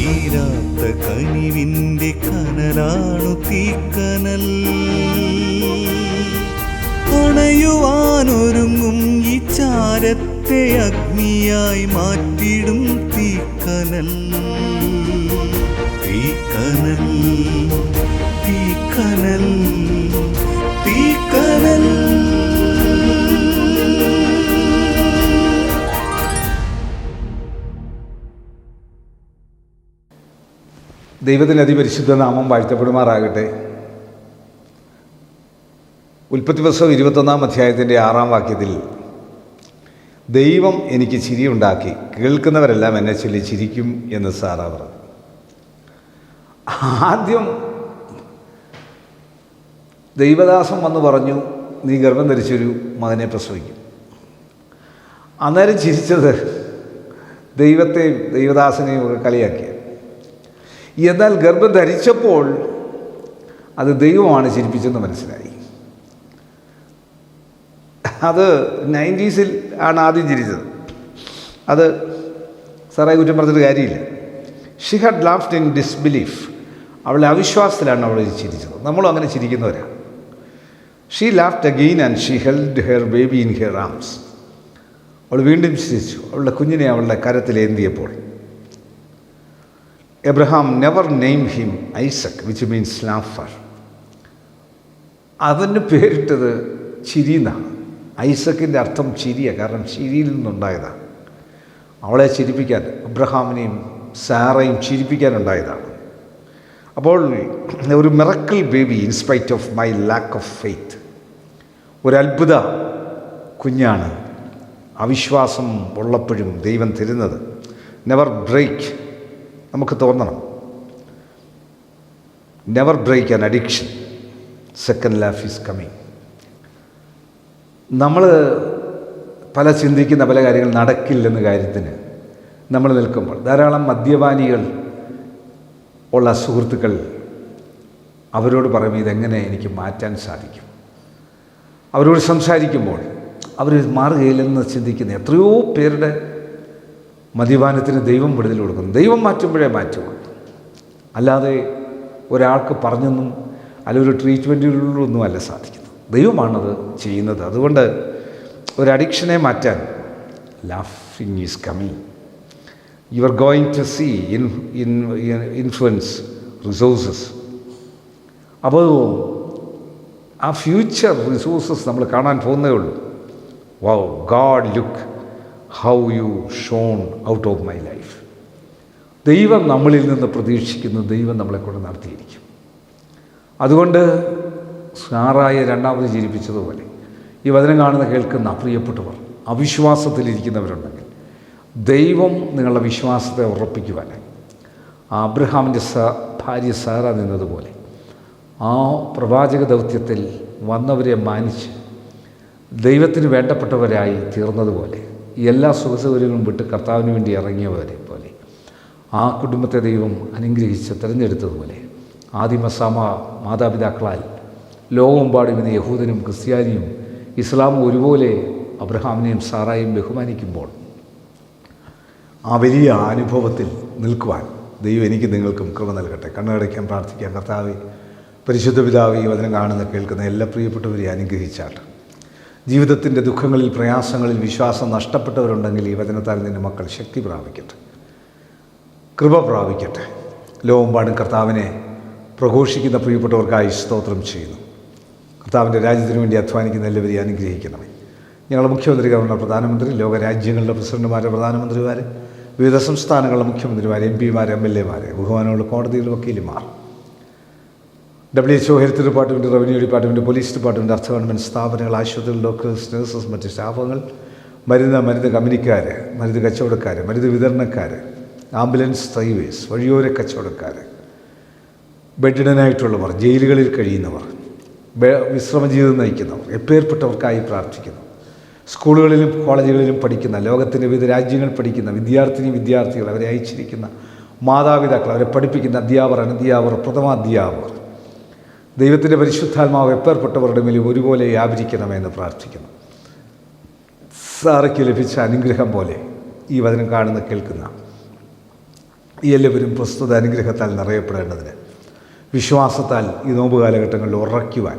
തീരാത്ത കനിവിൻ്റെ കനലാണു തീക്കനൽ. അണയുവാനൊരുങ്ങും ഈ ചാരത്തെ അഗ്നിയായി മാറ്റിടും തീക്കനൽ. തീക്കനൽ, തീക്കനൽ, തീക്കനൽ. ദൈവത്തിൻ്റെ അതിപരിശുദ്ധ നാമം വാഴ്ത്തപ്പെടുമാറാകട്ടെ. ഉൽപ്പത്തി പുസ്തകം 21-ാം അധ്യായത്തിൻ്റെ 6-ാം വാക്യത്തിൽ ദൈവം എനിക്ക് ചിരിയുണ്ടാക്കി, കേൾക്കുന്നവരെല്ലാം എന്നെ ചൊല്ലി ചിരിക്കും എന്ന് സാറാ പറഞ്ഞു. ആദ്യം ദൈവദാസൻ വന്ന് പറഞ്ഞു, നീ ഗർഭം ധരിച്ചൊരു മകനെ പ്രസവിക്കും. അന്നേരം ചിരിച്ചത് ദൈവത്തെയും ദൈവദാസനെയും ഒക്കെ കളിയാക്കി. എന്നാൽ ഗർഭം ധരിച്ചപ്പോൾ അത് ദൈവമാണ് ചിരിപ്പിച്ചെന്ന് മനസ്സിലായി. അത് 90s ആണ് ആദ്യം ചിരിച്ചത്. അത് സാറേ കുറ്റം പറഞ്ഞിട്ട് കാര്യമില്ല. She had laughed in disbelief. അവളുടെ അവിശ്വാസത്തിലാണ് അവൾ ചിരിച്ചത്. നമ്മളും അങ്ങനെ ചിരിക്കുന്നവരാണ്. She laughed again and she held her baby in her arms. അവൾ വീണ്ടും ചിരിച്ചു, അവളുടെ കുഞ്ഞിനെ അവളുടെ കരത്തിലേന്തിയപ്പോൾ. Abraham never name him Isaac, which means laughter. അതിന് പേരിട്ടത് ചിരി എന്നാണ്. ഐസക്കിൻ്റെ അർത്ഥം ചിരിയാണ്, കാരണം ചിരിയിൽ നിന്നുണ്ടായതാണ്. അവളെ ചിരിപ്പിക്കാൻ, അബ്രഹാമിനെയും സാറയും ചിരിപ്പിക്കാനുണ്ടായതാണ്. അപ്പോൾ ഒരു miracle baby in spite of my lack of faith. ഒരത്ഭുത കുഞ്ഞാണ് അവിശ്വാസം ഉള്ളപ്പോഴും ദൈവം തരുന്നത്. Never break. നമുക്ക് തോന്നണം, never break an addiction, second life is coming. നമ്മൾ ചിന്തിക്കുന്ന പല കാര്യങ്ങൾ നടക്കില്ലെന്ന കാര്യത്തിന് നമ്മൾ നിൽക്കുമ്പോൾ ധാരാളം മദ്യപാനികൾ ഉള്ള സുഹൃത്തുക്കൾ അവരോട് പറയും, ഇതെങ്ങനെ എനിക്ക് മാറ്റാൻ സാധിക്കും. അവരോട് സംസാരിക്കുമ്പോൾ അവർ മാറുകയില്ലെന്ന് ചിന്തിക്കുന്ന എത്രയോ പേരുടെ മദ്യപാനത്തിന് ദൈവം വിടുതൽ കൊടുക്കുന്നു. ദൈവം മാറ്റുമ്പോഴേ മാറ്റുള്ളൂ. അല്ലാതെ ഒരാൾക്ക് പറഞ്ഞൊന്നും അല്ല ഒരു ട്രീറ്റ്മെൻറ്റിലൊന്നും അല്ല സാധിക്കുന്നത്. ദൈവമാണത് ചെയ്യുന്നത്. അതുകൊണ്ട് ഒരു അഡിക്ഷനെ മാറ്റാൻ ലാഫിങ് is coming. You are going to see influence resources. അപ്പോൾ ആ ഫ്യൂച്ചർ റിസോഴ്സസ് നമ്മൾ കാണാൻ പോകുന്നേ ഉള്ളൂ. Wow, God look how you shone out of my life. ദൈവം നമ്മളിൽ നിന്ന് പ്രതീക്ഷിക്കുന്നു, ദൈവം നമ്മളെക്കൊണ്ട് നടത്തിയിരിക്കും. അതുകൊണ്ട് സാറായെ രണ്ടാമത് ചിരിപ്പിച്ചതുപോലെ ഈ വചനം കാണുന്ന കേൾക്കുന്ന പ്രിയപ്പെട്ടവർ, അവിശ്വാസത്തിലിരിക്കുന്നവരുണ്ടെങ്കിൽ ദൈവം നിങ്ങളുടെ വിശ്വാസത്തെ ഉറപ്പിക്കുവാനായി അബ്രഹാമിൻ്റെ ഭാര്യ സാറ നിന്നതുപോലെ ആ പ്രവാചക ദൗത്യത്തിൽ വന്നവരെ മാനിച്ച് ദൈവത്തിന് വേണ്ടപ്പെട്ടവരായി തീർന്നതുപോലെ എല്ലാ സുഖസൗകര്യങ്ങളും വിട്ട് കർത്താവിന് വേണ്ടി ഇറങ്ങിയവരെ പോലെ ആ കുടുംബത്തെ ദൈവം അനുഗ്രഹിച്ച് തിരഞ്ഞെടുത്തതുപോലെ മാതാപിതാക്കളാൽ ലോകമെമ്പാടും ഇന്ന് യഹൂദനും ക്രിസ്ത്യാനിയും ഇസ്ലാമും ഒരുപോലെ അബ്രഹാമിനെയും സാറായും ബഹുമാനിക്കുമ്പോൾ ആ വലിയ അനുഭവത്തിൽ നിൽക്കുവാൻ ദൈവം എനിക്ക് നിങ്ങൾക്കും കൃപ നൽകട്ടെ. കണ്ണടയ്ക്കാൻ പ്രാർത്ഥിക്കാം. കർത്താവേ, പരിശുദ്ധ പിതാവേ, ഈ വചനം കാണുന്ന കേൾക്കുന്ന എല്ലാ പ്രിയപ്പെട്ടവരെ അനുഗ്രഹിച്ചാട്ട്. ജീവിതത്തിൻ്റെ ദുഃഖങ്ങളിൽ പ്രയാസങ്ങളിൽ വിശ്വാസം നഷ്ടപ്പെട്ടവരുണ്ടെങ്കിൽ ഈ വചനത്താൽ നിൻ്റെ മക്കൾ ശക്തി പ്രാപിക്കട്ടെ, കൃപ പ്രാപിക്കട്ടെ. ലോകമെമ്പാടും കർത്താവിനെ പ്രഘോഷിക്കുന്ന പ്രിയപ്പെട്ടവർക്കായി സ്തോത്രം ചെയ്യുന്നു. കർത്താവിൻ്റെ രാജ്യത്തിന് വേണ്ടി അധ്വാനിക്കുന്ന എല്ലാവരെയും അനുഗ്രഹിക്കണമേ. ഞങ്ങളുടെ മുഖ്യമന്ത്രി, ഗവർണർ, പ്രധാനമന്ത്രി, ലോകരാജ്യങ്ങളുടെ പ്രസിഡന്റുമാർ, പ്രധാനമന്ത്രിമാർ, വിവിധ സംസ്ഥാനങ്ങളുടെ മുഖ്യമന്ത്രിമാർ, MP-മാർ, MLA-മാർ, ബഹുമാനമുള്ള കോടതികളുടെ വക്കീലുമാർ, WHO, health department, revenue department, police department, അർദ്ധ ഗവൺമെൻറ് സ്ഥാപനങ്ങൾ, ആശുപത്രികൾ, ഡോക്ടേഴ്സ്, നഴ്സസ്, മറ്റ് സ്റ്റാഫുകൾ, മരുന്ന് കമ്പനിക്കാർ, മരുന്ന് കച്ചവടക്കാർ, മരുന്ന് വിതരണക്കാർ, ആംബുലൻസ് ഡ്രൈവേഴ്സ്, വഴിയോര കച്ചവടക്കാർ, ബെഡിഡനായിട്ടുള്ളവർ, ജയിലുകളിൽ കഴിയുന്നവർ, വിശ്രമജീവിതം നയിക്കുന്നവർ, എപ്പേർപ്പെട്ടവർക്കായി പ്രാർത്ഥിക്കുന്നു. സ്കൂളുകളിലും കോളേജുകളിലും പഠിക്കുന്ന, ലോകത്തിൻ്റെ വിവിധ രാജ്യങ്ങളിൽ പഠിക്കുന്ന വിദ്യാർത്ഥികൾ, അവരെ അയച്ചിരിക്കുന്ന മാതാപിതാക്കൾ, അവരെ പഠിപ്പിക്കുന്ന അധ്യാപകർ, അനധ്യാപകർ, പ്രഥമാധ്യാപകർ, ദൈവത്തിൻ്റെ പരിശുദ്ധാത്മാവ് എപ്പേർപ്പെട്ടവരുടെ മേലും ഒരുപോലെ വ്യാപരിക്കണമെന്ന് പ്രാർത്ഥിക്കുന്നു. സാറയ്ക്ക് ലഭിച്ച അനുഗ്രഹം പോലെ ഈ വചനം കാണുന്ന കേൾക്കുന്ന എല്ലാവരും പ്രസ്തുത അനുഗ്രഹത്താൽ നിറയപ്പെടേണ്ടതിന് വിശ്വാസത്താൽ ഈ നോമ്പ് കാലഘട്ടങ്ങളിൽ ഉറയ്ക്കുവാൻ,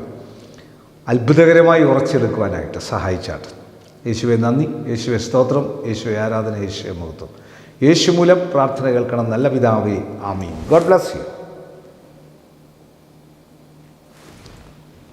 അത്ഭുതകരമായി ഉറച്ചെടുക്കുവാനായിട്ട് സഹായിച്ചാട്ട്. യേശുവെ നന്ദി, യേശുവെ സ്തോത്രം, യേശുവെ ആരാധന, യേശുവെ മഹത്വം. യേശു മൂലം പ്രാർത്ഥന കേൾക്കണം നല്ല പിതാവേ, ആമീൻ. God bless you.